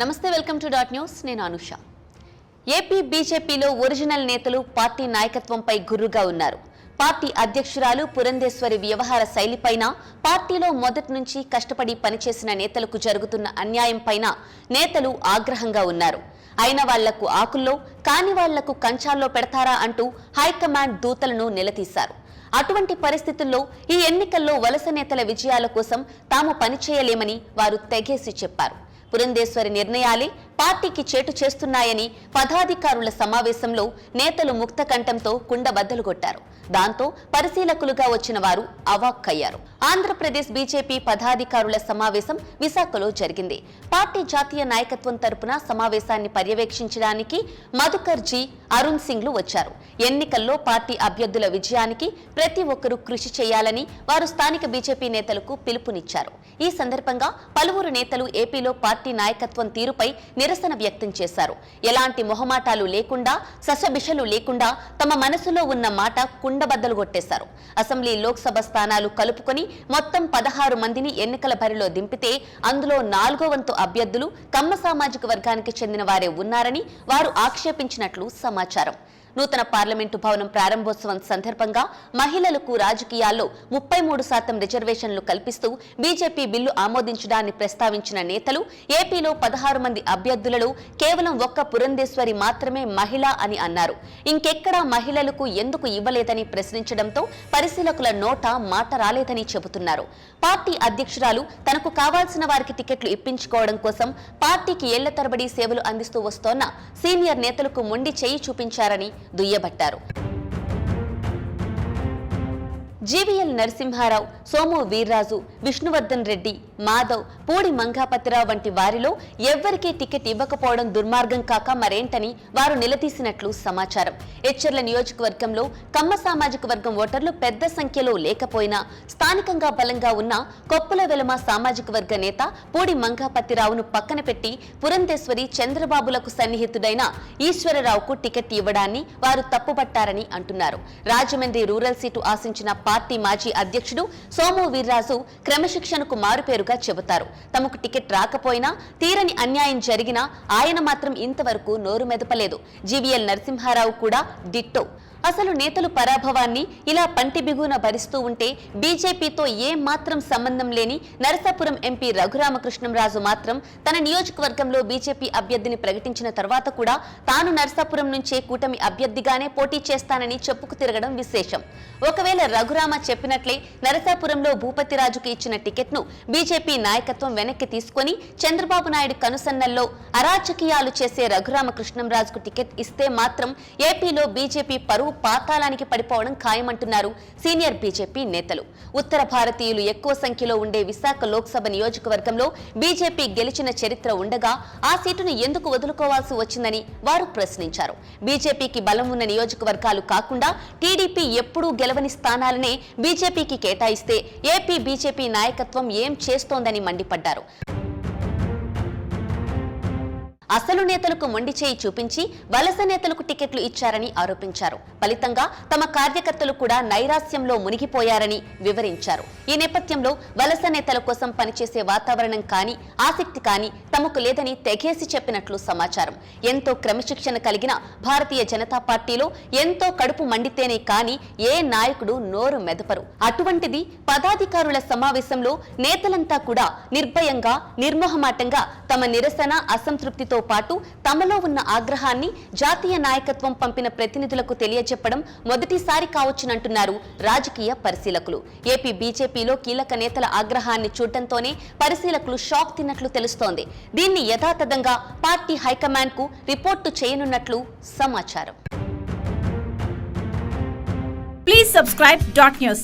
నమస్తే, welcome to dot news. నేను Anusha. AP బీజేపీలో ఒరిజినల్ నేతలు పార్టీ నాయకత్వంపై గుర్రుగా ఉన్నారు. పార్టీ అధ్యక్షురాలు పురంధేశ్వరి వ్యవహార శైలిపైన, పార్టీలో మొదటి నుంచి కష్టపడి పనిచేసిన నేతలకు జరుగుతున్న అన్యాయంపైన నేతలు ఆగ్రహంగా ఉన్నారు. అయిన వాళ్లకు ఆకుల్లో, కాని వాళ్లకు కంచాల్లో పెడతారా అంటూ హైకమాండ్ దూతలను నిలదీశారు. అటువంటి పరిస్థితుల్లో ఈ ఎన్నికల్లో వలస నేతల విజయాల కోసం తాము పనిచేయలేమని వారు తెగేసి చెప్పారు. పురంధేశ్వరి నిర్ణయాలే పార్టీకి చేటు చేస్తున్నాయని పదాధికారుల సమావేశంలో నేతలు ముక్త కంఠంతో కుండబద్దలు కొట్టారు. దాంతో పరిశీలకులుగా వచ్చిన వారు అవాక్కయ్యారు. ఆంధ్రప్రదేశ్ బీజేపీ పదాధికారుల సమావేశం విశాఖలో జరిగింది. పార్టీ జాతీయ నాయకత్వం తరపున సమావేశాన్ని పర్యవేక్షించడానికి మధుకర్ జీ, అరుణ్ సింగ్లు వచ్చారు. ఎన్నికల్లో పార్టీ అభ్యర్థుల విజయానికి ప్రతి ఒక్కరూ కృషి చేయాలని వారు స్థానిక బీజేపీ నేతలకు పిలుపునిచ్చారు. ఈ సందర్భంగా పలువురు నేతలు ఏపీలో పార్టీ నాయకత్వం తీరుపై నిరసన వ్యక్తం చేశారు. ఎలాంటి మొహమాటాలు లేకుండా, ససబిషలు లేకుండా తమ మనసులో ఉన్న మాట కుండబద్దలు కొట్టేశారు. అసెంబ్లీ, లోక్సభ స్థానాలు కలుపుకొని మొత్తం 16 మందిని ఎన్నికల బరిలో దింపితే అందులో 4వ వంతు అభ్యర్థులు కమ్మ సామాజిక వర్గానికి చెందిన వారే ఉన్నారని వారు ఆక్షేపించినట్లు సమాచారం. నూతన పార్లమెంటు భవనం ప్రారంభోత్సవం సందర్భంగా మహిళలకు రాజకీయాల్లో 33% రిజర్వేషన్లు కల్పిస్తూ బీజేపీ బిల్లు ఆమోదించడాన్ని ప్రస్తావించిన నేతలు ఏపీలో 16 మంది అభ్యర్థులలో కేవలం ఒక్క పురంధేశ్వరి మాత్రమే మహిళ అని అన్నారు. ఇంకెక్కడా మహిళలకు ఎందుకు ఇవ్వలేదని ప్రశ్నించడంతో పరిశీలకుల నోట మాట రాలేదని చెబుతున్నారు. పార్టీ అధ్యక్షురాలు తనకు కావాల్సిన వారికి టికెట్లు ఇప్పించుకోవడం కోసం పార్టీకి ఏళ్ల తరబడి సేవలు అందిస్తూ వస్తోన్న సీనియర్ నేతలకు మొండి చేయి చూపించారని దుయ్యబట్టారు. జీవీఎల్ నరసింహారావు, సోము వీర్రాజు, విష్ణువర్ధన్ రెడ్డి, మాధవ్, పూడి మంగాపతిరావు వంటి వారిలో ఎవ్వరికీ టికెట్ ఇవ్వకపోవడం దుర్మార్గం కాక మరేంటని వారు నిలదీసినట్లు సమాచారం. ఎచ్చెర్ల నియోజకవర్గంలో కమ్మ సామాజిక వర్గం ఓటర్లు పెద్ద సంఖ్యలో లేకపోయినా స్థానికంగా బలంగా ఉన్న కొప్పుల వెలమ సామాజిక వర్గ నేత పూడి మంగాపతిరావును పక్కన పెట్టి పురంధేశ్వరి, చంద్రబాబులకు సన్నిహితుడైన ఈశ్వరరావుకు టికెట్ ఇవ్వడాన్ని వారు తప్పుపట్టారని అంటున్నారు. రాజమండ్రి రూరల్ సీటు ఆశించిన పార్టీ మాజీ అధ్యక్షుడు సోము వీర్రాజు క్రమశిక్షణకు మారుపేరుగా చెబుతారు. తమకు టికెట్ రాకపోయినా, తీరని అన్యాయం జరిగినా ఆయన మాత్రం ఇంతవరకు నోరు మెదపలేదు. జీవీఎల్ నరసింహారావు కూడా డిట్టో. అసలు నేతలు పరాభవాన్ని ఇలా పంటి బిగున భరిస్తూ ఉంటే బీజేపీతో ఏం మాత్రం సంబంధం లేని నరసాపురం ఎంపీ రఘురామకృష్ణంరాజు మాత్రం తన నియోజకవర్గంలో బీజేపీ అభ్యర్థిని ప్రకటించిన తర్వాత కూడా తాను నరసాపురం నుంచే కూటమి అభ్యర్థిగానే పోటీ చేస్తానని చెప్పుకు తిరగడం విశేషం. ఒకవేళ రఘురామ చెప్పినట్లే నరసాపురంలో భూపతిరాజుకు ఇచ్చిన టికెట్ను బీజేపీ నాయకత్వం వెనక్కి తీసుకుని చంద్రబాబు నాయుడు కనుసన్నల్లో అరాచకీయాలు చేసే రఘురామకృష్ణంరాజుకు టికెట్ ఇస్తే మాత్రం ఏపీలో బీజేపీ పరువు పాతాళానికి పడిపోవడం ఖాయమంటున్నారు సీనియర్ బీజేపీ నేతలు. ఉత్తర భారతీయులు ఎక్కువ సంఖ్యలో ఉండే విశాఖ లోక్సభ నియోజకవర్గంలో బీజేపీ గెలిచిన చరిత్ర ఉండగా ఆ సీటును ఎందుకు వదులుకోవాల్సి వచ్చిందని వారు ప్రశ్నించారు. బీజేపీకి బలం ఉన్న నియోజకవర్గాలు కాకుండా టీడీపీ ఎప్పుడూ గెలవని స్థానాలనే బీజేపీకి కేటాయిస్తే ఏపీ బీజేపీ నాయకత్వం ఏం చేస్తోందని మండిపడ్డారు. అసలు నేతలకు మొండి చేయి చూపించి వలస నేతలకు టికెట్లు ఇచ్చారని ఆరోపించారు. ఫలితంగా తమ కార్యకర్తలు కూడా నైరాస్యంలో మునిగిపోయారని వివరించారు. ఈ నేపథ్యంలో వలస నేతల కోసం పనిచేసే వాతావరణం కానీ, ఆసక్తి కానీ తమకు లేదని తెగేసి చెప్పినట్లు సమాచారం. ఎంతో క్రమశిక్షణ కలిగిన భారతీయ జనతా పార్టీలో ఎంతో కడుపు మండితేనే కానీ ఏ నాయకుడు నోరు మెదపరు. అటువంటిది పదాధికారుల సమావేశంలో నేతలంతా కూడా నిర్భయంగా, నిర్మోహమాటంగా తమ నిరసన, అసంతృప్తితో పాటు తమలో ఉన్న ఆగ్రహాన్ని జాతీయ నాయకత్వం పంపిన ప్రతినిధులకు తెలియజెప్పడం మొదటిసారి కావచ్చునంటున్నారు రాజకీయ పరిశీలకులు. ఏపీ బీజేపీలో కీలక నేతల ఆగ్రహాన్ని చూడటంతోనే పరిశీలకులు షాక్ తిన్నట్లు తెలుస్తోంది. దీన్ని యథాతథంగా పార్టీ హైకమాండ్ కు రిపోర్టు చేయనున్నట్లు సమాచారం. Please subscribe Dot News.